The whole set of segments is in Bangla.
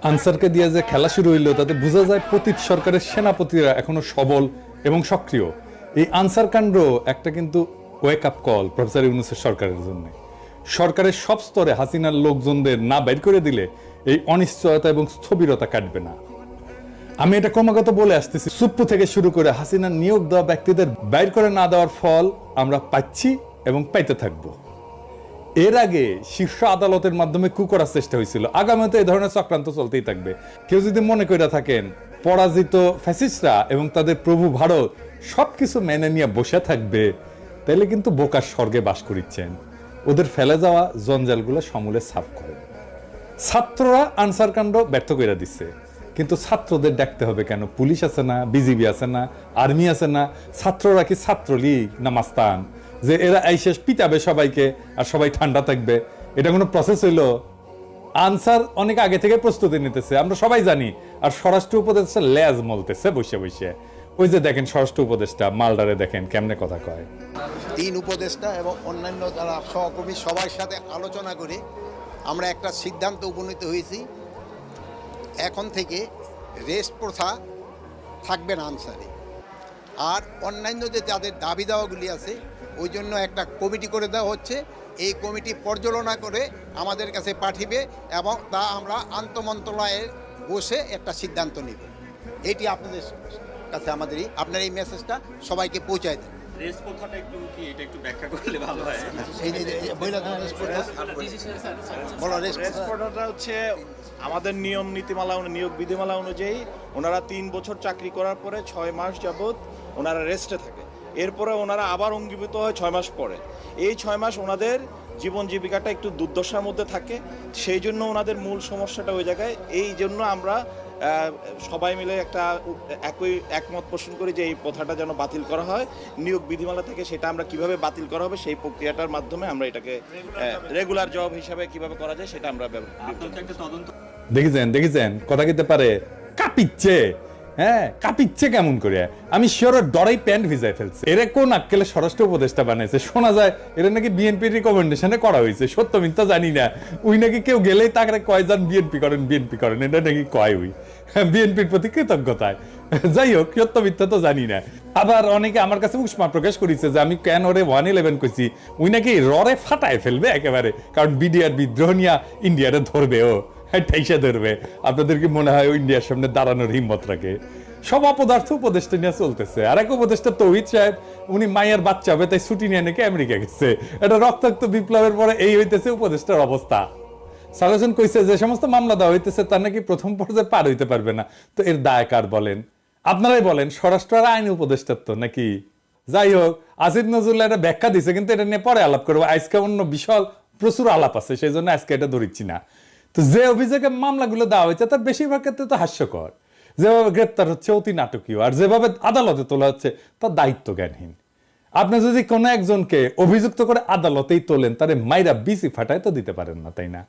আনসারকে দিয়ে যে খেলা শুরু হইলো তাতে বোঝা যায় পতিত সরকারের সেনাপতিরা এখনো সবল এবং সক্রিয়। এই আনসার কাণ্ড একটা কিন্তু ওয়েক আপ কল প্রফেসর ইউনূসের সরকারের জন্য। সরকারের সব স্তরে হাসিনার লোকজনদের না বাইর করে দিলে এই অনিশ্চয়তা এবং স্থবিরতা কাটবে না। আমি এটা ক্রমাগত বলে আসতেছি, সুপ্পু থেকে শুরু করে হাসিনার নিয়োগ দেওয়া ব্যক্তিদের বাইর করে না দেওয়ার ফল আমরা পাচ্ছি এবং পাইতে থাকবো। এর আগে শীর্ষ আদালতের মাধ্যমে কু করার চেষ্টা হয়েছিল, আগামীতে এই ধরনের চক্রান্ত চলতেই থাকবে। কেউ যদি মনে করে থাকেন পরাজিত ফ্যাসিস্টরা এবং তাদের প্রভু ভারত সবকিছু মেনে নিয়ে বসে থাকবে, তাহলে কিন্তু বোকার স্বর্গে বাস করিচ্ছেন। ওদের ফেলে যাওয়া জঞ্জালগুলো সমূলে সাফ করে। ছাত্ররা আনসার কাণ্ড ব্যর্থ করে দিচ্ছে, কিন্তু ছাত্রদের ডাকতে হবে কেন? পুলিশ আছে না, বিজিবি আছে না, আর্মি আছে না? ছাত্ররা কি ছাত্রলীগ না মাস্তান যে এরা এই শেষ পিটাবে সবাইকে আর সবাই ঠান্ডা থাকবে? এটা কোনো প্রসেস হইলো? আনসার অনেক আগে থেকে প্রস্তুতি নিতেছে, আমরা সবাই জানি। আর স্বরাষ্ট্র উপদেষ্টা লেজ মলতেছে বসে বসে। ওই যে দেখেন স্বরাষ্ট্র উপদেষ্টা মালদারে দেখেন কেমনে কথা কয়। 3 উপদেষ্টা এবং অন্যান্য যারা সহকর্মী সবার সাথে আলোচনা করে আমরা একটা সিদ্ধান্ত উপনীত হয়েছি, এখন থেকে রেস্ট প্রথা থাকবে না আনসারে। আর অন্যান্য যে যাদের দাবি দাওয়াগুলি আছে ওই জন্য একটা কমিটি করে দেওয়া হচ্ছে। এই কমিটি পর্যালোচনা করে আমাদের কাছে পাঠিয়ে এবং তা আমরা আন্তঃমন্ত্রণালয়ে বসে একটা সিদ্ধান্ত নিব। এটি আপনাদের কাছে আমাদেরই আপনার এই মেসেজটা সবাইকে পৌঁছায় দেন। রেস প্রথাটা একটু কি এটা একটু ব্যাখ্যা করলে ভালো হয়। রেস প্রথাটা হচ্ছে আমাদের নিয়ম নীতিমালা নিয়োগ বিধিমালা অনুযায়ী ওনারা 3 বছর চাকরি করার পরে 6 মাস যাবত ওনারা রেস্টে থাকে। এরপরে ওনারা আবার অঙ্গীভূত হয় 6 মাস পরে। এই 6 মাস ওনাদের জীবন জীবিকাটা একটু দুর্দশার মধ্যে থাকে, সেই জন্য ওনাদের মূল সমস্যাটা ওই জায়গায়। এই জন্য আমরা সবাই মিলে একটা একমত পোষণ করি যে এই প্রথাটা যেন বাতিল করা হয় নিয়োগ বিধিমালা থেকে। সেটা আমরা কিভাবে বাতিল করা হবে সেই প্রক্রিয়াটার মাধ্যমে আমরা এটাকে রেগুলার জব হিসাবে কিভাবে করা যায় সেটা আমরা দেখেছেন কথা কিতে পারে কাঁপিচ্ছে। হ্যাঁ, কাঁপিচ্ছে কেমন করে? আমি শিওর ডরাই প্যান্ট ভিজাই ফেলছে। এরা কোন আক্কেলে স্বরাষ্ট্র উপদেষ্টা বানাইছে? শোনা যায় এরা নাকি বিএনপির রিকমেন্ডেশনে করা হয়েছে, সত্য মিথ্যা জানি না। ওই নাকি কেউ গেলেই তাকে কয় যান বিএনপি করেন বিএনপি করেন, এটা নাকি কয় ওই বিএনপির প্রতি কৃতজ্ঞতায়। যাই হোক, সত্য মিথ্যা তো জানি না। আবার অনেকে আমার কাছে উষ্মা প্রকাশ করেছে যে আমি কেন ওরে 111 কইছি, ওই নাকি ররে ফাটায় ফেলবে একেবারে, কারণ বিডিআর বিদ্রোহ নিয়ে ইন্ডিয়ারে ধরবে, ও ঠাইসা ধরবে। আপনাদের কি মনে হয় ইন্ডিয়ার সামনে দাঁড়ানোর হিম্মত রাখে? সব অপদার্থ উপদেষ্টা নিয়ে চলতেছে। আর এক উপদেষ্টা তৌহিদ সাহেব, উনি মায়ের বাচ্চা হবে তাই ছুটি নিয়ে নাকি আমেরিকা গেছে। এটা রক্তাক্ত বিপ্লবের পরে এই হইতেছে উপদেষ্টার অবস্থা। সালেজন কইছে যে সমস্ত মামলা দেওয়া হইতেছে তার নাকি প্রথম পর্যায়ে পার হইতে পারবে না। তো এর দায় কার বলেন? আপনারাই বলেন। স্বরাষ্ট্র আর আইন উপদেষ্টার তো নাকি? যাই হোক, আসিফ নজরুল্লাহ এটা ব্যাখ্যা দিছে, কিন্তু এটা নিয়ে পরে আলাপ করবো। আজকে অন্য বিশাল প্রচুর আলাপ আছে, সেই জন্য আজকে এটা ধরিচ্ছি না। তো যে অভিযোগে মামলাগুলো দেওয়া হয়েছে তার বেশিরভাগ ক্ষেত্রে তো হাস্যকর। যেভাবে গ্রেপ্তার হচ্ছে অতি নাটকীয়, আর যেভাবে আদালতে তোলা হচ্ছে তার দায়িত্ব জ্ঞানহীন। আপনি যদি কোনো একজনকে অভিযুক্ত করে আদালতেই তোলেন, তারে মাইরা বিসি ফাটায় তো দিতে পারেন না, তাই না?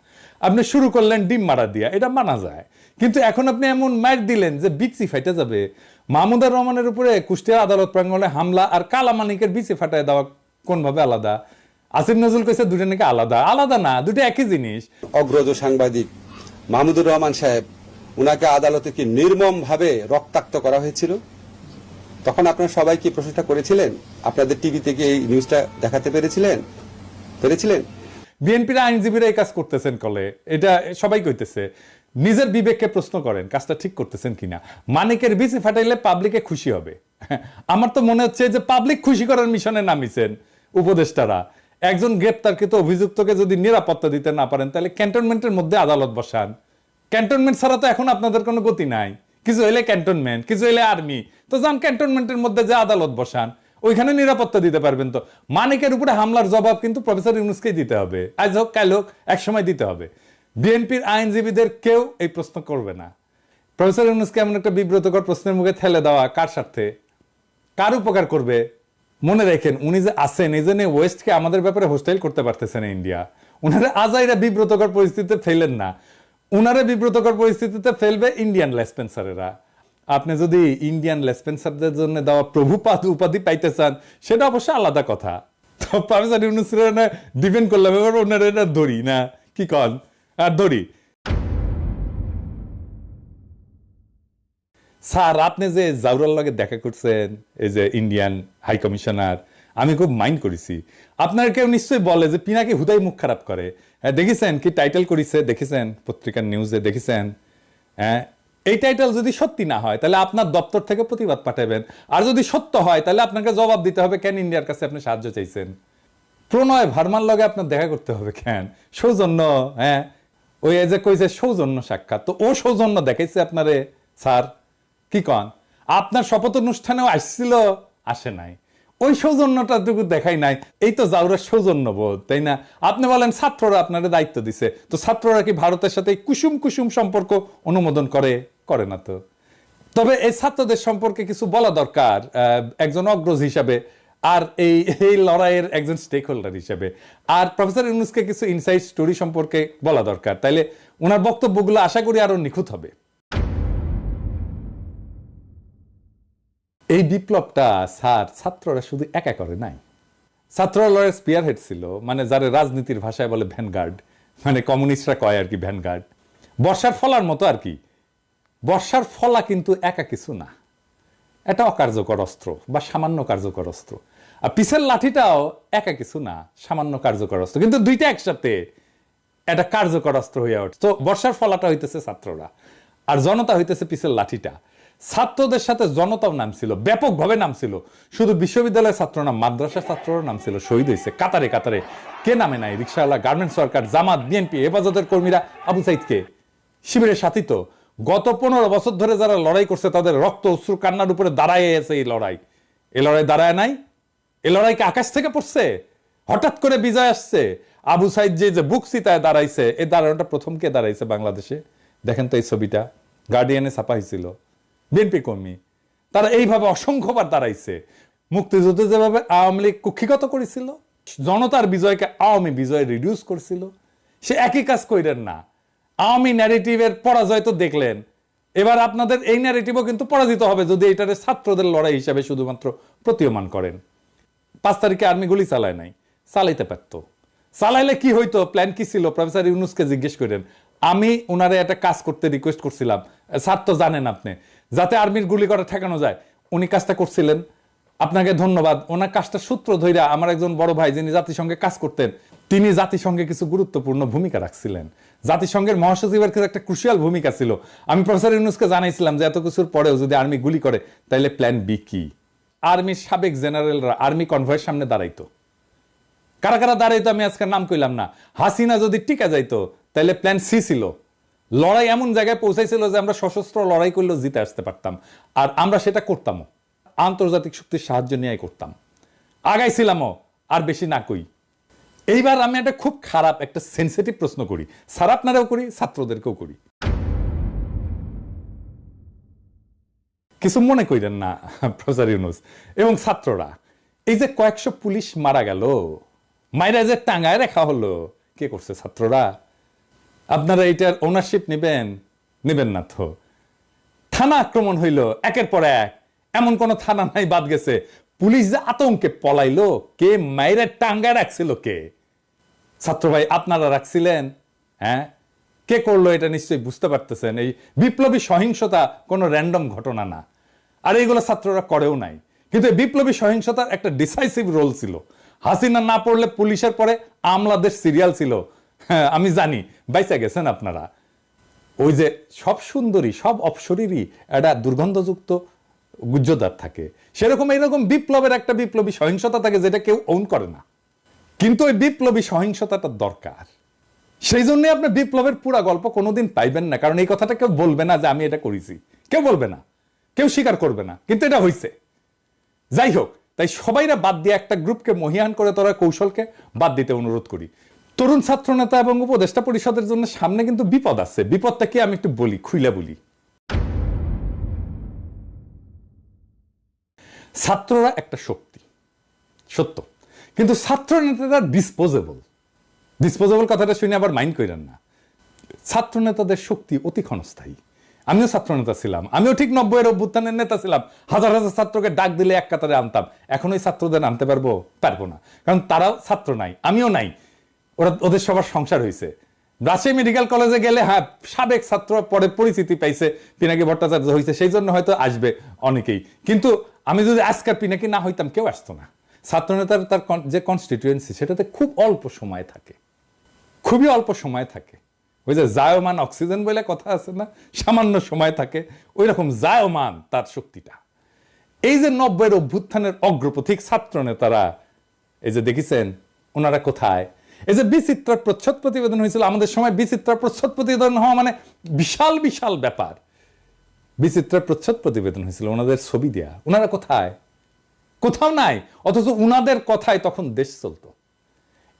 আপনি শুরু করলেন ডিম মারা দিয়া, এটা মানা যায়। কিন্তু এখন আপনি এমন মাইর দিলেন যে বিসি ফাইটে যাবে। মাহমুদুর রহমানের উপরে কুষ্টিয়া আদালত প্রাঙ্গণে হামলা আর কালামানিকের বিসি ফাটায় দেওয়া কোনভাবে আলাদা? আসিফ নজরুল কইছে দুটো নাকি আলাদা। আলাদা না, দুটো একই জিনিস। অগ্রজ সাংবাদিক মাহমুদুর রহমান সাহেব, উনাকে আদালতে কি নির্মম ভাবে রক্তাক্ত করা হয়েছিল, তখন আপনারা সবাই কি প্রশংসা করেছিলেন? আপনাদের টিভিতে কি এই নিউজটা দেখাতে পেরেছিলেন? বিএনপির আইনজীবীরা এই কাজ করতেছেন কলে, এটা সবাই কইতেছে। নিজের বিবেককে প্রশ্ন করেন কাজটা ঠিক করতেছেন কিনা। মানিকের বিসি ফাটাইলে পাবলিকে খুশি হবে। আমার তো মনে হচ্ছে যে পাবলিক খুশি করার মিশনে নামিছেন উপদেষ্টারা। একজন গ্রেপ্তারকৃত অভিযুক্তকে যদি নিরাপত্তা দিতে না পারেন, তাহলে ক্যান্টনমেন্টের মধ্যে আদালত বসান। ক্যান্টনমেন্ট ছাড়া তো এখন আপনাদের কোনো গতি নাই। কিছু হইলে ক্যান্টনমেন্ট, কিছু হইলে আর্মি, তো যান ক্যান্টনমেন্টের মধ্যে যে আদালত বসান, ওইখানে নিরাপত্তা দিতে পারবেন। তো মানিকের উপরে হামলার জবাব কিন্তু প্রফেসর ইউনূসকেই দিতে হবে, আজ হোক কাল হোক, এক সময় দিতে হবে। বিএনপির আইনজীবীদের কেউ এই প্রশ্ন করবে না। প্রফেসর ইউনূসকে এমন একটা বিব্রতকর প্রশ্নের মুখে ঠেলে দেওয়া কার স্বার্থে, কার উপকার করবে? মনে রাখেন, উনি যে আছেন এই জন্য ওয়েস্টকে আমাদের ব্যাপারে হোস্টাইল করতে পারতেছেন ইন্ডিয়া। উনারা আজাইরা বিব্রতকর পরিস্থিতিতে ফেলেন না, উনারা বিব্রতকর পরিস্থিতিতে ফেলবে ইন্ডিয়ান লেসপেন্সারেরা। আপনি যদি ইন্ডিয়ান লেসপেন্সারদের জন্য দেওয়া প্রভুপাদ উপাধি পাইতে চান, সেটা অবশ্য আলাদা কথা। তো প্রফেসর ইউনূসের ডিপেন্ড করলাম, এবার ওনারা এটা ধরি না, কি কন আর ধরি। স্যার আপনি যে জাউরার লগে দেখা করছেন, এই যে ইন্ডিয়ান হাই কমিশনার, আমি খুব মাইন্ড করেছি। আপনার কেউ নিশ্চয়ই বলে যে পিনাকি হুদাই মুখ খারাপ করে। হ্যাঁ, দেখেছেন কি টাইটেল করেছে, দেখেছেন পত্রিকার নিউজে দেখেছেন? হ্যাঁ, এই টাইটেল যদি সত্যি না হয় তাহলে আপনার দপ্তর থেকে প্রতিবাদ পাঠাবেন, আর যদি সত্য হয় তাহলে আপনাকে জবাব দিতে হবে কেন ইন্ডিয়ার কাছে আপনি সাহায্য চাইছেন। প্রণয় ভার্মার লগে আপনার দেখা করতে হবে কেন? সৌজন্য, হ্যাঁ, ওই যে কইছে সৌজন্য সাক্ষাৎ, তো ও সৌজন্য দেখাইছে আপনারে স্যার? কি কন? আপনার শপথ অনুষ্ঠানেও আসছিল, আসে নাই, ওই সৌজন্যটাটুকু দেখাই নাই। এই তো জাউরের সৌজন্য বোধ, তাই না? আপনি বলেন ছাত্ররা আপনার দায়িত্ব দিছে, তো ছাত্ররা কি ভারতের সাথে কুসুম কুসুম সম্পর্ক অনুমোদন করে? করে না তো। তবে এই ছাত্রদের সম্পর্কে কিছু বলা দরকার একজন অগ্রজ হিসাবে, আর এই এই লড়াইয়ের একজন স্টেক হোল্ডার হিসেবে। আর প্রফেসর ইউনূসকে কিছু ইনসাইড স্টোরি সম্পর্কে বলা দরকার, তাইলে ওনার বক্তব্যগুলো আশা করি আরো নিখুঁত হবে। এই বিপ্লবটা স্যার ছাত্ররা শুধু একা করে নাই। ছাত্ররা লড়াইয়ের স্পিয়ার হেড ছিল, মানে যারা রাজনীতির ভাষায় বলে ভ্যানগার্ড, মানে কমিউনিস্টরা কয় আর কি ভ্যানগার্ড, বর্ষার ফলার মতো আর কি। বর্ষার ফলা কিন্তু একা কিছু না, এটা অকার্যকর অস্ত্র বা সামান্য কার্যকর অস্ত্র। আর পিসের লাঠিটাও একা কিছু না, সামান্য কার্যকর অস্ত্র, কিন্তু দুইটা একসাথে এটা কার্যকর অস্ত্র হয়ে ওঠে। তো বর্ষার ফলাটা হইতেছে ছাত্ররা, আর জনতা হইতেছে পিসের লাঠিটা। ছাত্রদের সাথে জনতাও নামছিল, ব্যাপকভাবে নামছিল। শুধু বিশ্ববিদ্যালয়ের ছাত্র না, মাদ্রাসা ছাত্ররা নামছিল, শহীদ হয়েছে কাতারে কাতারে। কে নামে নাই? রিকশাওয়ালা, গার্মেন্টস ওয়ার্কার, জামাত, বিএনপি, হেফাজতের কর্মীরা, আবু সাইদকে শিবিরের সাথী। তো গত 15 বছর ধরে যারা লড়াই করছে তাদের রক্ত অশ্রু কান্নার উপরে দাঁড়ায় আছে এই লড়াই। এই লড়াই দাঁড়ায় নাই? এই লড়াইকে আকাশ থেকে পড়ছে? হঠাৎ করে বিজয় আসছে? আবু সাইদ যে বুক চিতায় দাঁড়াইছে, এই দাঁড়ানোটা প্রথম কে দাঁড়াইছে বাংলাদেশে? দেখেন তো এই ছবিটা, গার্ডিয়ানে ছাপা হয়েছিল, বিএনপি কর্মী। তারা এইভাবে অসংখ্যবার দাঁড়াইছে। মুক্তিযুদ্ধে যেভাবে আওয়ামী লীগ কুক্ষিগত করেছিল, জনতার বিজয়কে আওয়ামী বিজয় রিডিউস করেছিল, সে একই কাজ কইরেন না। আওয়ামী ন্যারেটিভের পরাজয় তো দেখলেন, এবার আপনাদের এই ন্যারেটিভও কিন্তু পরাজিত হবে যদি এটারে ছাত্রদের লড়াই হিসাবে শুধুমাত্র প্রতীয়মান করেন। 5 তারিখে আর্মি গুলি চালায় নাই, চালাইতে পারত। চালাইলে কি হইতো? প্ল্যান কি ছিল? প্রফেসর ইউনূসকে জিজ্ঞেস করেন। আমি ওনারে একটা কাজ করতে রিকোয়েস্ট করছিলাম, স্যার তো জানেন আপনি, যাতে আর্মির গুলি করা ঠেকানো যায়। উনি কাজটা করছিলেন, আপনাকে ধন্যবাদ। ওনার কাজটা সূত্র ধইরা আমার একজন বড় ভাই যিনি জাতিসংঘে কাজ করতেন, তিনি জাতিসংঘে কিছু গুরুত্বপূর্ণ ভূমিকা রাখছিলেন। জাতিসংঘের মহাসচিবের ক্ষেত্রে একটা ক্রুশিয়াল ভূমিকা ছিল। আমি প্রফেসর ইউনূসকে জানাইছিলাম যে এত কিছুর পরেও যদি আর্মি গুলি করে তাহলে প্ল্যান বি কি? আর্মির সাবেক জেনারেলরা আর্মি কনভয়ের সামনে দাঁড়াইতো। কারা কারা দাঁড়াইতো আমি আজকে নাম কইলাম না। হাসিনা যদি টিকা যাইতো তাহলে প্ল্যান সি ছিল। লড়াই এমন জায়গায় পৌঁছাইছিল যে আমরা সশস্ত্র লড়াই করলেও জিতে আসতে পারতাম, আর আমরা সেটা করতামও, আন্তর্জাতিক শক্তির সাহায্য নিয়েই করতাম, আগাইছিলামও, আর বেশি না কই। এইবার আমি একটা খুব খারাপ একটা সেন্সিটিভ প্রশ্ন করি, স্যার আপনারাও করি, ছাত্রদেরকেও করি, কিছু মনে করেন না প্রফেসর ইউনূস এবং ছাত্ররা। এই যে কয়েকশো পুলিশ মারা গেল, মাইরা যে টাঙ্গায় রাখা হলো, কে করছে? ছাত্ররা। আপনারা এইটার ওনারশিপ নেবেন? নেবেন না তো। থানা আক্রমণ হইল একের পর এক, এমন কোন থানা নাই বাদ গেছে। পুলিশ যে আতঙ্কে পলাইলো, কে মাইরা টাঙ্গায় রাখছিল? কে? ছাত্র ভাই আপনারা রাখছিলেন? হ্যাঁ, কে করলো এটা নিশ্চয়ই বুঝতে পারতেছেন। এই বিপ্লবী সহিংসতা কোনো র্যান্ডম ঘটনা না, আর এইগুলো ছাত্ররা করেও নাই। কিন্তু এই বিপ্লবী সহিংসতার একটা ডিসাইসিভ রোল ছিল। হাসিনা না পড়লে পুলিশের পরে আমলাদের সিরিয়াল ছিল। হ্যাঁ, আমি জানি বাইসা গেছেন আপনারা। ওই যে সব সুন্দরী সব অপসরীরই একটা দুর্গন্ধযুক্ত গুজ্জদার থাকে, সেরকম এইরকম বিপ্লবের একটা বিপ্লবী সহিংসতা থাকে যেটা কেউ ওন করে না, কিন্তু ওই বিপ্লবী সহিংসতাটা দরকার। সেই জন্য আপনি বিপ্লবের পুরা গল্প কোনোদিন পাইবেন না, কারণ এই কথাটা কেউ বলবে না যে আমি এটা করেছি, কেউ বলবে না, কেউ স্বীকার করবে না, কিন্তু এটা হয়েছে। যাই হোক, তাই সবাইরা বাদ দিয়ে একটা গ্রুপকে মহিয়ান করে তোরা কৌশলকে বাদ দিতে অনুরোধ করি। তরুণ ছাত্র নেতা এবং উপদেষ্টা পরিষদের জন্য সামনে কিন্তু বিপদ আছে। বিপদটা কি আমি একটু বলি, খুইলা বলি। ছাত্ররা একটা শক্তি, সত্য, কিন্তু ছাত্র নেতারা ডিসপোজেবল। ডিসপোজেবল কথাটা শুনে আবার মাইন্ড করেন না। ছাত্র নেতাদের শক্তি অতি ক্ষণস্থায়ী। আমিও ছাত্র নেতা ছিলাম, আমিও ঠিক 90-এর অভ্যুত্থানের নেতা ছিলাম। হাজার হাজার ছাত্রকে ডাক দিলে এক কাতারে আনতাম। এখন ওই ছাত্রদের আনতে পারবো? পারবো না, কারণ তারাও ছাত্র নাই, আমিও নাই। ওদের সবার সংসার হয়েছে, রাজশাহী মেডিকেল কলেজে গেলে হ্যাঁ সাবেক ছাত্র পরে পরিচিতি পাইছে, পিনাকি ভট্টাচার্য হয়েছে, সেই জন্য হয়তো আসবে অনেকেই। কিন্তু আমি যদি আজকাল পিনাকি না হইতাম কেউ আসতো না। ছাত্রনেতার তার যে কনস্টিটিউয়েন্সি সেটাতে খুব অল্প সময় থাকে, খুবই অল্প সময় থাকে। ওই যে জায়মান অক্সিজেন বলে কথা আছে না, সামান্য সময় থাকে, ওই রকম জায়মান তার শক্তিটা। এই যে 90-এর অভ্যুত্থানের অগ্রপথিক ছাত্র নেতারা, এই যে দেখেছেন ওনারা কোথায়। এই যে বিচিত্রার প্রচ্ছদ প্রতিবেদন হয়েছিল আমাদের সময়, বিচিত্রার প্রচ্ছদ প্রতিবেদন হওয়া মানে বিশাল বিশাল ব্যাপার। বিচিত্রার প্রচ্ছদ প্রতিবেদন হয়েছিল, ওনাদের ছবি দেয়া, ওনারা কোথায়? কোথাও নাই। অথচ উনাদের কথায় তখন দেশ চলতো।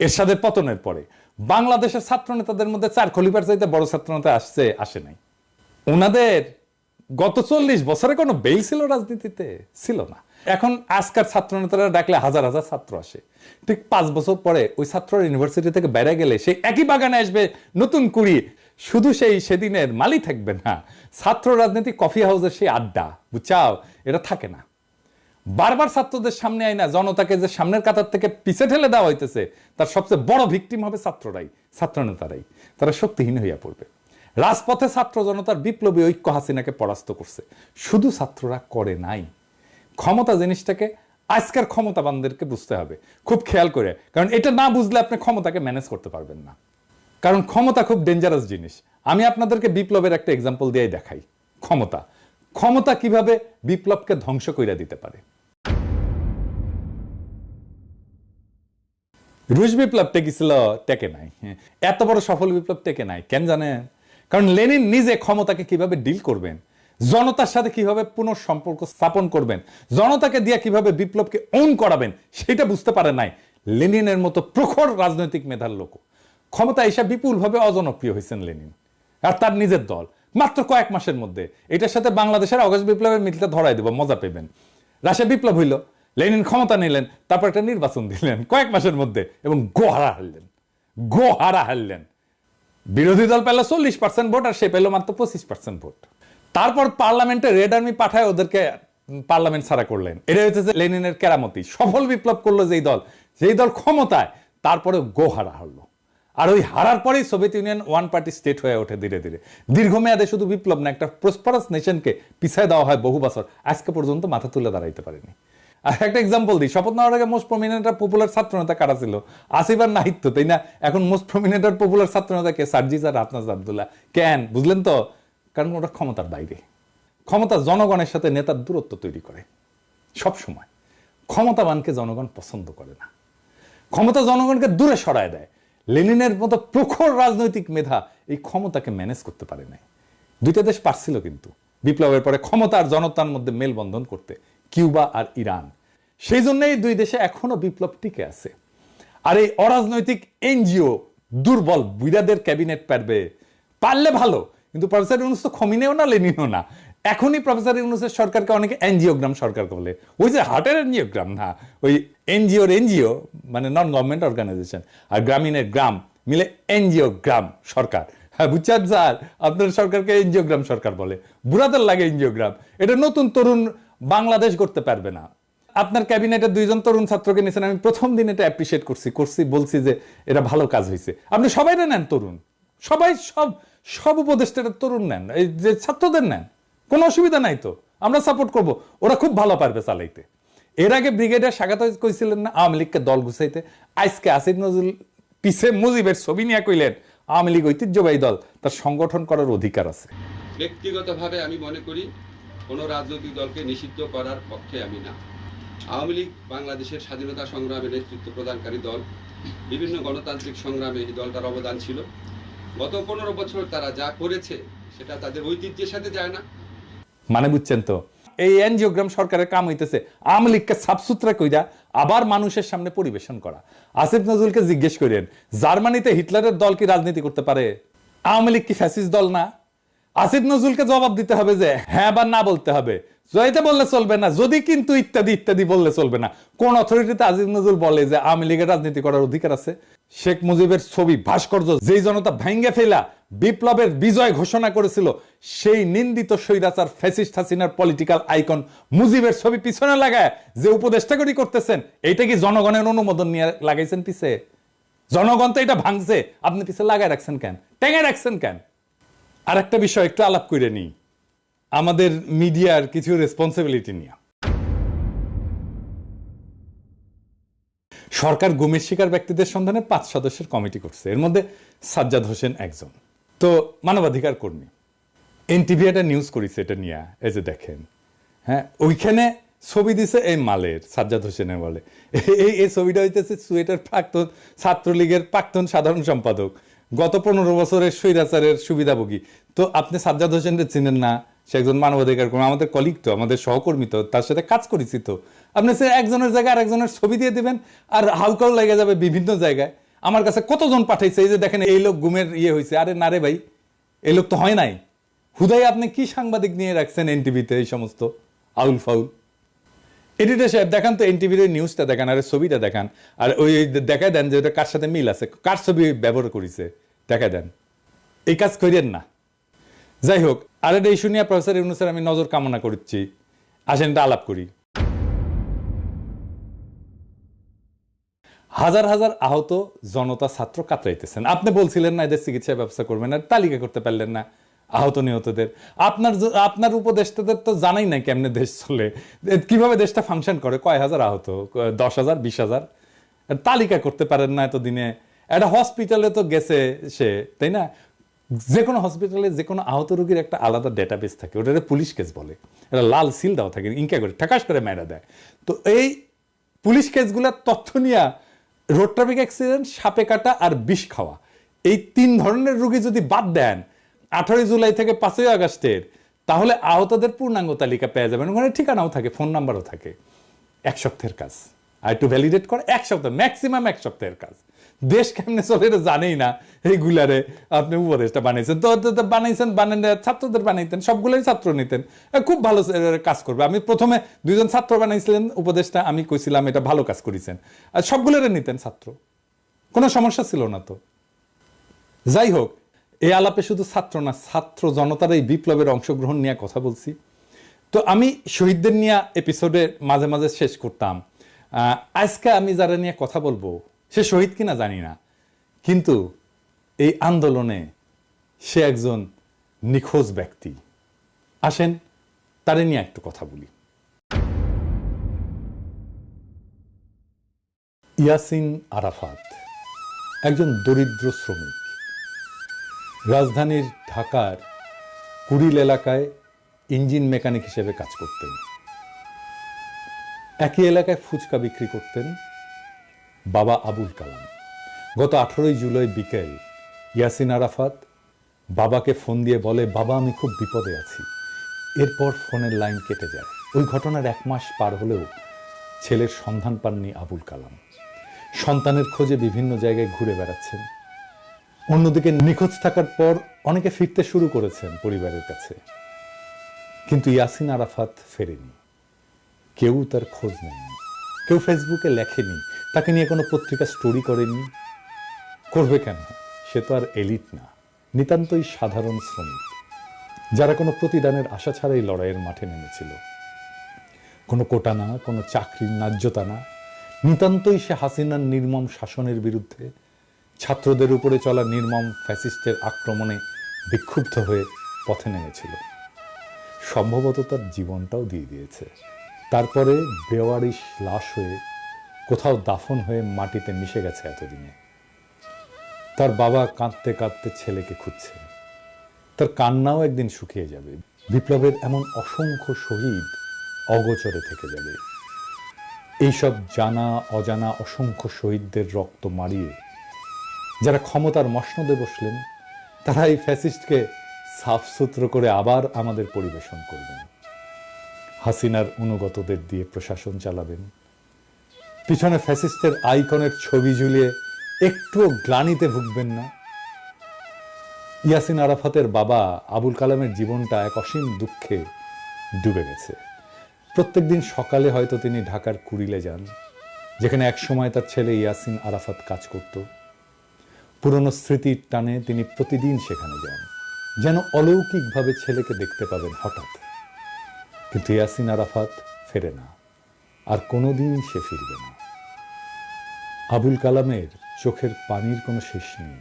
এরশাদের পতনের পরে বাংলাদেশের ছাত্র নেতাদের মধ্যে 4 খলিফার চাইতে বড় ছাত্র নেতা আসে নাই। ওনাদের গত 40 বছরে কোনো বেল ছিল রাজনীতিতে? ছিল না। এখন আজকার ছাত্র নেতারা ডাকলে হাজার হাজার ছাত্র আসে। ঠিক 5 বছর পরে ওই ছাত্র ইউনিভার্সিটি থেকে বেড়ে গেলে সেই একই বাগানে আসবে নতুন কুড়ি। শুধু সেদিনের মালি থাকবে না, ছাত্র রাজনীতি কফি হাউসের সেই আড্ডা, বুঝছাও, এটা থাকে না। বারবার ছাত্রদের সামনে আয় না, জনতাকে যে সামনের কাতার থেকে পিছে ঠেলে দেওয়া হইতেছে, তার সবচেয়ে বড় ভিকটিম হবে ছাত্ররাই, ছাত্র নেতারাই। তারা শক্তিহীন হইয়া পড়বে। রাজপথে ছাত্র জনতার বিপ্লবী ঐক্য হাসিনাকে পরাস্ত করছে। শুধু ছাত্ররা করে নাই। ক্ষমতা জিনিসটাকে আজকের ক্ষমতাবানদেরকে বুঝতে হবে খুব খেয়াল করে, কারণ এটা না বুঝলে আপনি ক্ষমতাকে ম্যানেজ করতে পারবেন না। কারণ ক্ষমতা খুব ডেঞ্জারাস জিনিস। আমি আপনাদেরকে বিপ্লবের একটা এক্সাম্পল দিয়ে দেখাই। ক্ষমতা কিভাবে বিপ্লবকে ধ্বংস করে দিতে পারে। রুশ বিপ্লব টেকেছিল, টেকে নাই। এত বড় সফল বিপ্লব টেকে নাই কেন জানেন? কারণ লেনিন নিজে ক্ষমতাকে কিভাবে ডিল করবেন, জনতার সাথে কিভাবে পুনঃসম্পর্ক স্থাপন করবেন, জনতাকে দিয়ে কিভাবে বিপ্লবকে ওন করাবেন, সেটা বুঝতে পারে নাই লেনিনের মতো প্রখর রাজনৈতিক মেধার লোক। ক্ষমতা এসে বিপুলভাবে অজনপ্রিয় হয়েছেন লেনিন আর তার নিজের দল মাত্র কয়েক মাসের মধ্যে। এটার সাথে বাংলাদেশের অগস্ট বিপ্লবের মিলটা ধরাই দেব, মজা পেবেন। রাশিয়া বিপ্লব হইল, লেনিন ক্ষমতা নিলেন, তারপর একটা নির্বাচন দিলেন কয়েক মাসের মধ্যে এবং গোহারা হারলেন। বিরোধী দল পেল 40% ভোট আর সে পেল মাত্র 25% ভোট। তারপর পার্লামেন্টে রেড আর্মি পাঠায় ওদেরকে পার্লামেন্ট ছাড়া করলেন। এটা হচ্ছে লেনিনের কেরামতি। সফল বিপ্লব করলো যেই দল ক্ষমতায়, তারপরে গোহারা হারলো। আর ওই হারার পরেই Soviet union one party state হয়ে ওঠে ধীরে ধীরে। দীর্ঘমেয়াদে শুধু বিপ্লব না, একটা প্রসপারাস নেশনকে পিছায় দেওয়া হয় বহু বছর, আজকে পর্যন্ত মাথা তুলে দাঁড়াইতে পারেনি। আর একটা এক্সাম্পল দিই, শপথ নেওয়ার আগে মোস্ট প্রমিনেন্ট আর পপুলার ছাত্র নেতা কারা ছিল? আসিফ আর নাহিদ তো, তাই না? এখন মোস্ট প্রমিনেন্ট আর পপুলার ছাত্র নেতা কে? সার্জিস আর হাফনাজ আব্দুল্লাহ। কেন বুঝলেন তো? কারণ ওটা ক্ষমতার বাইরে। ক্ষমতা জনগণের সাথে নেতার দূরত্ব তৈরি করে সব সময়। ক্ষমতাবানকে জনগণ পছন্দ করে না, ক্ষমতা জনগণকে দূরে সরায় দেয়। লেনিনের মতো প্রখর রাজনৈতিক মেধা এই ক্ষমতাকে ম্যানেজ করতে পারে নাই। দুইটা দেশ পারছিল কিন্তু বিপ্লবের পরে ক্ষমতা আর জনতার মধ্যে মেলবন্ধন করতে, কিউবা আর ইরান। সেই জন্যই দুই দেশে এখনো বিপ্লব টিকে আছে। আর এই অরাজনৈতিক এনজিও দুর্বল বুইরাদের ক্যাবিনেট পারলে ভালো, কিন্তু প্রফেসর ইউনূস তো খমিনেও না লেনিনও না। এখনই প্রফেসর ইউনূসের সরকারকে অনেকে এনজিওগ্রাম সরকার বলে। ওই যে হার্টের এনজিওগ্রাম না, ওই এনজিও মানে নন গভর্নমেন্ট অর্গানাইজেশন, আর গ্রামীণের গ্রাম মিলে এনজিওগ্রাম সরকার। হ্যাঁ বুঝছেন স্যার, আপনার সরকারকে এনজিওগ্রাম সরকার বলে। বুড়াদের লাগে এনজিওগ্রাম। এটা নতুন তরুণ বাংলাদেশ করতে পারবে না। আপনার ক্যাবিনেটে 2জন তরুণ ছাত্রকে নিয়েছেন, আমি প্রথম দিন এটা অ্যাপ্রিসিয়েট করছি, বলছি যে এটা ভালো কাজ হয়েছে। আপনি সবাই নেন তরুণ, সবাই সব উপদেষ্টারা তরুণ নেন, এই যে ছাত্রদের নেন, কোনো অসুবিধা নাই তো, আমরা সাপোর্ট করব। ওরা খুব ভালো পারবে চালাইতে। এর আগে ব্রিগেডিয়ার স্বাগত কইছিলেন না আওয়ামী লীগকে দল গুছাইতে, আজকে আসিফ নজরুল পিছে মুজিবের ছবি নিয়ে কইলেন আওয়ামী লীগ ঐতিহ্যবাহী দল, তার সংগঠন করার অধিকার আছে। ব্যক্তিগতভাবে আমি মনে করি কোনো রাজনৈতিক দলকে নিষিদ্ধ করার পক্ষে আমি না। আওয়ামী লীগ বাংলাদেশের স্বাধীনতা সংগ্রামে নেতৃত্ব প্রদানকারী দল। বিভিন্ন গণতান্ত্রিক সংগ্রামে এই দলটার অবদান ছিল। গত 15 বছর তারা যা করেছে সেটা তাদের ঐতিহ্যের সাথে যায় না। মানে বুঝছেন তো, এই এনজিওগ্রাম সরকারের কাম হইতেছে আওয়ামী লীগকে সাফসুতরা কইরা আবার মানুষের সামনে পরিবেশন করা। আসিফ নজরুলকে জিজ্ঞেস করেন, জার্মানিতে হিটলারের দল কি রাজনীতি করতে পারে? আওয়ামী লীগ কি ফ্যাসিস্ট দল না? আসিফ নজরুলকে জবাব দিতে হবে যে হ্যাঁ বা না বলতে হবে। জয়তে বললে চলবে না, যদি কিন্তু ইত্যাদি ইত্যাদি বললে চলবে না। কোন অথরিটিতে আসিফ নজরুল বলে যে আওয়ামী লীগের রাজনীতি করার অধিকার আছে? শেখ মুজিবের ছবি ভাস্কর্য যেই জনতা ভাঙ্গে ফেলা বিপ্লবের বিজয় ঘোষণা করেছিল, সেই নিন্দিত স্বৈরাচার ফ্যাসিস্ট হাসিনার পলিটিক্যাল আইকন মুজিবের ছবি পিছনে লাগায় যে উপদেষ্টাগরি করতেছেন, এইটা কি জনগণের অনুমোদন নিয়ে লাগাইছেন পিছে? জনগণ তো এটা ভাঙছে, আপনি পিছে লাগায় রাখছেন কেন, টেঙে রাখছেন কেন? আর একটা বিষয় একটু আলাপ করে নিই, আমাদের মিডিয়ার কিছু রেসপন্সিবিলিটি নিয়ে। সরকার গুমের শিকার ব্যক্তিদের সন্ধানে 5 সদস্যের কমিটি করছে, এর মধ্যে সাজ্জাদ হোসেন একজন। তো মানবাধিকার কর্মী, এনটিভি একটা নিউজ করেছে এটা নিয়ে, এই যে দেখেন, হ্যাঁ, ওইখানে ছবি দিছে এই মালের, সাজ্জাদ হোসেনের বলে এই ছবিটা হইতেছে সুয়েটার প্রাক্তন ছাত্রলীগের প্রাক্তন সাধারণ সম্পাদক, গত 15 বছরের স্বৈরাচারের সুবিধাভোগী। তো আপনি সাজ্জাদ হোসেনকে চিনেন না? সে একজন মানবাধিকার কর্মী, আমাদের কলিগ তো, আমাদের সহকর্মী তো, তার সাথে কাজ করেছি তো। আপনি সে একজনের জায়গায় আরেকজনের ছবি দিয়ে দিবেন আর হাউকাও লেগে যাবে বিভিন্ন জায়গায়। আমার কাছে কতজন পাঠাইছে, এই যে দেখেন এই লোক গুমের ইয়ে হয়েছে। আরে না রে ভাই, এই লোক তো হয় নাই। হুদাই আপনি কি সাংবাদিক নিয়ে রাখছেন এনটিভিতে এই সমস্ত আউল ফাউল? এডিটর সাহেব দেখান তো এনটিভির নিউজটা দেখান, আর ছবিটা দেখান, আর ওই দেখায় দেন যে ওটা কার সাথে মিল আছে, কার ছবি ব্যবহার করেছে দেখায় দেন। এই কাজ করেন না। যাই হোক, আর এটা ইস্যু নিয়ে প্রফেসর ইউনূসের আমি নজর কামনা করছি। আসেন এটা আলাপ করি। হাজার হাজার আহত জনতা ছাত্র কাতরাইতেছেন। আপনি বলছিলেন না এদের চিকিৎসা ব্যবস্থা করবেন, আর তালিকা করতে পারলেন না আহত নিহতদের। আপনার উপদেষ্টাদের তো জানাই নাই কেমনে দেশ চলে, কিভাবে দেশটা ফাংশন করে, কয় হাজার আহত, 10,000 20,000, তালিকা করতে পারেন না এতদিনে। একটা হসপিটালে তো গেছে সে, তাই না? যে কোনো হসপিটালে যে কোনো আহত রোগীর একটা আলাদা ডেটাবেস থাকে, ওটা পুলিশ কেস বলে, এটা লাল সিল দেওয়া থাকে, ইনকা করে ঠাকাস করে মেরা দেয়। তো এই পুলিশ কেসগুলোর তথ্য নিয়ে রোড ট্রাফিক অ্যাক্সিডেন্ট, সাপে কাটা আর বিষ খাওয়া, এই 3 ধরনের রোগী যদি বাদ দেন 18 জুলাই থেকে 5 আগস্টের, তাহলে আহতদের পূর্ণাঙ্গ তালিকা পেয়ে যাবেন। ওখানে ঠিকানাও থাকে, ফোন নাম্বারও থাকে। 1 সপ্তাহের কাজ, আর একটু ভ্যালিডেট করে 1 সপ্তাহ, ম্যাক্সিমাম 1 সপ্তাহের কাজ। দেশ কেমনে চলে এটা জানেই না, এইগুলারে আপনি উপদেশটা বানাইছেন তো বানাইছেন, বানান ছাত্রদের বানাইতেন, সবগুলোই ছাত্র নিতেন, খুব ভালো কাজ করবে। আমি প্রথমে 2 জন ছাত্র বানাইছিলেন উপদেশটা, আমি কইছিলাম এটা ভালো কাজ করেছেন, আর সবগুলোরে নিতেন ছাত্র, কোনো সমস্যা ছিল না তো। যাই হোক, এই আলাপে শুধু ছাত্র না, ছাত্র জনতার এই বিপ্লবের অংশগ্রহণ নিয়ে কথা বলছি। তো আমি শহীদদের নিয়ে এপিসোডে মাঝে মাঝে শেষ করতাম। আজকে আমি যারা নিয়ে কথা বলবো সে শহীদ কিনা জানি না, কিন্তু এই আন্দোলনে সে একজন নিখোঁজ ব্যক্তি। আসেন তারে নিয়ে একটু কথা বলি। ইয়াসিন আরাফাত একজন দরিদ্র শ্রমিক, রাজধানীর ঢাকার কুড়িল এলাকায় ইঞ্জিন মেকানিক হিসেবে কাজ করতেন। একই এলাকায় ফুচকা বিক্রি করতেন বাবা আবুল কালাম। গত 18 জুলাই বিকেল ইয়াসিন আরাফাত বাবাকে ফোন দিয়ে বলে, বাবা আমি খুব বিপদে আছি। এরপর ফোনের লাইন কেটে যায়। ওই ঘটনার 1 মাস পার হলেও ছেলের সন্ধান পাননি আবুল কালাম। সন্তানের খোঁজে বিভিন্ন জায়গায় ঘুরে বেড়াচ্ছেন। অন্যদিকে নিখোঁজ থাকার পর অনেকে ফিরতে শুরু করেছেন পরিবারের কাছে, কিন্তু ইয়াসিন আরাফাত ফেরেনি। কেউ তার খোঁজ নেয়নি, কেউ ফেসবুকে লেখেনি, তাকে নিয়ে কোনো পত্রিকা স্টোরি করেনি। করবে কেন? সে তো আর এলিট না, নিতান্তই সাধারণ শ্রমিক, যারা কোনো প্রতিদানের আশা ছাড়াই লড়াইয়ের মাঠে নেমেছিল। কোনো কোটা না, কোনো চাকরির ন্যায্যতা না, নিতান্তই সে হাসিনার নির্মম শাসনের বিরুদ্ধে, ছাত্রদের উপরে চলা নির্মম ফ্যাসিস্টের আক্রমণে বিক্ষুব্ধ হয়ে পথে নেমেছিল। সম্ভবত তার জীবনটাও দিয়ে দিয়েছে। তারপরে বেওয়ারিশ লাশ হয়ে কোথাও দাফন হয়ে মাটিতে মিশে গেছে এতদিনে। তার বাবা কাঁদতে কাঁদতে ছেলেকে খুঁজছে। তার কান্নাও একদিন শুকিয়ে যাবে। বিপ্লবের এমন অসংখ্য শহীদ অগোচরে থেকে যাবে। এইসব জানা অজানা অসংখ্য শহীদদের রক্ত মারিয়ে যারা ক্ষমতার মসনদে বসলেন, তারা এই ফ্যাসিস্টকে সাফসুতরো করে আবার আমাদের পরিবেশন করবেন। হাসিনার অনুগতদের দিয়ে প্রশাসন চালাবেন। পিছনে ফ্যাসিস্টের আইকনের ছবি ঝুলিয়ে একটুও গ্লানিতে ভুগবেন না। ইয়াসিন আরাফাতের বাবা আবুল কালামের জীবনটা এক অসীম দুঃখে ডুবে গেছে। প্রত্যেকদিন সকালে হয়তো তিনি ঢাকার কুড়িলে যান, যেখানে একসময় তার ছেলে ইয়াসিন আরাফাত কাজ করত। পুরনো স্মৃতির টানে তিনি প্রতিদিন সেখানে যান, যেন অলৌকিকভাবে ছেলেকে দেখতে পাবেন হঠাৎ। কিন্তু ইয়াসিন আরাফাত ফেরে না, আর কোনোদিন সে ফিরবে না। আবুল কালামের চোখের পানির কোনো শেষ নেই।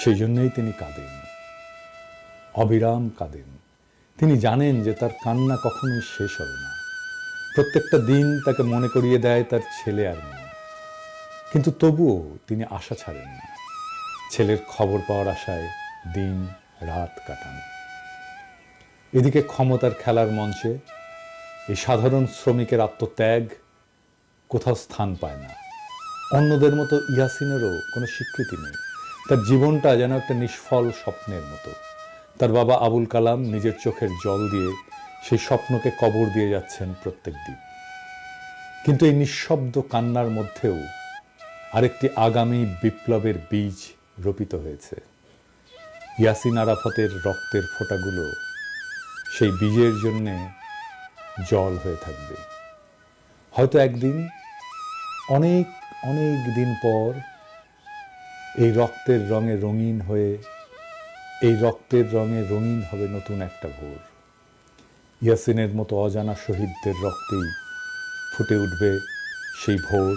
সেই জন্যই তিনি কাঁদেন, অবিরাম কাঁদেন। তিনি জানেন যে তার কান্না কখনোই শেষ হবে না। প্রত্যেকটা দিন তাকে মনে করিয়ে দেয় তার ছেলে আর মেয়ে। কিন্তু তবুও তিনি আশা ছাড়েন না। ছেলের খবর পাওয়ার আশায় দিন রাত কাটান। এদিকে ক্ষমতার খেলার মঞ্চে এই সাধারণ শ্রমিকের আত্মত্যাগ কোথাও স্থান পায় না। অন্যদের মতো ইয়াসিনেরও কোনো স্বীকৃতি নেই। তার জীবনটা যেন একটা নিষ্ফল স্বপ্নের মতো। তার বাবা আবুল কালাম নিজের চোখের জল দিয়ে সেই স্বপ্নকে কবর দিয়ে যাচ্ছেন প্রত্যেক দিন। কিন্তু এই নিঃশব্দ কান্নার মধ্যেও আরেকটি আগামী বিপ্লবের বীজ রোপিত হয়েছে। ইয়াসিন আরাফাতের রক্তের ফোঁটাগুলো সেই বীজের জন্যে জল হয়ে থাকবে। হয়তো একদিন, অনেক অনেক দিন পর, এই রক্তের রঙে রঙিন হয়ে, এই রক্তের রঙে রঙিন হবে নতুন একটা ভোর। ইয়াসিনের মতো অজানা শহীদদের রক্তেই ফুটে উঠবে সেই ভোর,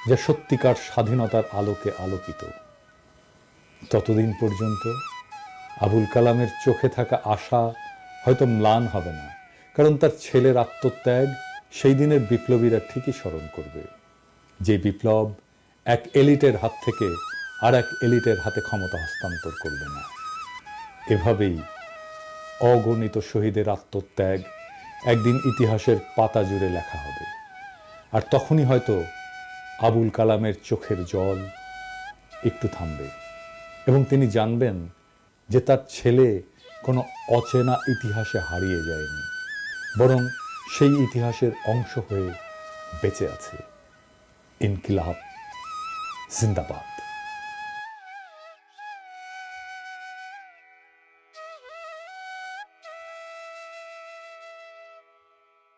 যা সত্যিকার স্বাধীনতার আলোকে আলোকিত। ততদিন পর্যন্ত আবুল কালামের চোখে থাকা আশা হয়তো ম্লান হবে না, কারণ তার ছেলের আত্মত্যাগ সেই দিনের বিপ্লবীরা ঠিকই স্মরণ করবে, যে বিপ্লব এক এলিটের হাত থেকে আর এক এলিটের হাতে ক্ষমতা হস্তান্তর করবে না। এভাবেই অগণিত শহীদের আত্মত্যাগ একদিন ইতিহাসের পাতা জুড়ে লেখা হবে। আর তখনই হয়তো আবুল কালামের চোখের জল একটু থামবে এবং তিনি জানবেন যে তার ছেলে কোনো অচেনা ইতিহাসে হারিয়ে যায়নি, বরং সেই ইতিহাসের অংশ হয়ে বেঁচে আছে। ইনকিলাব জিন্দাবাদ।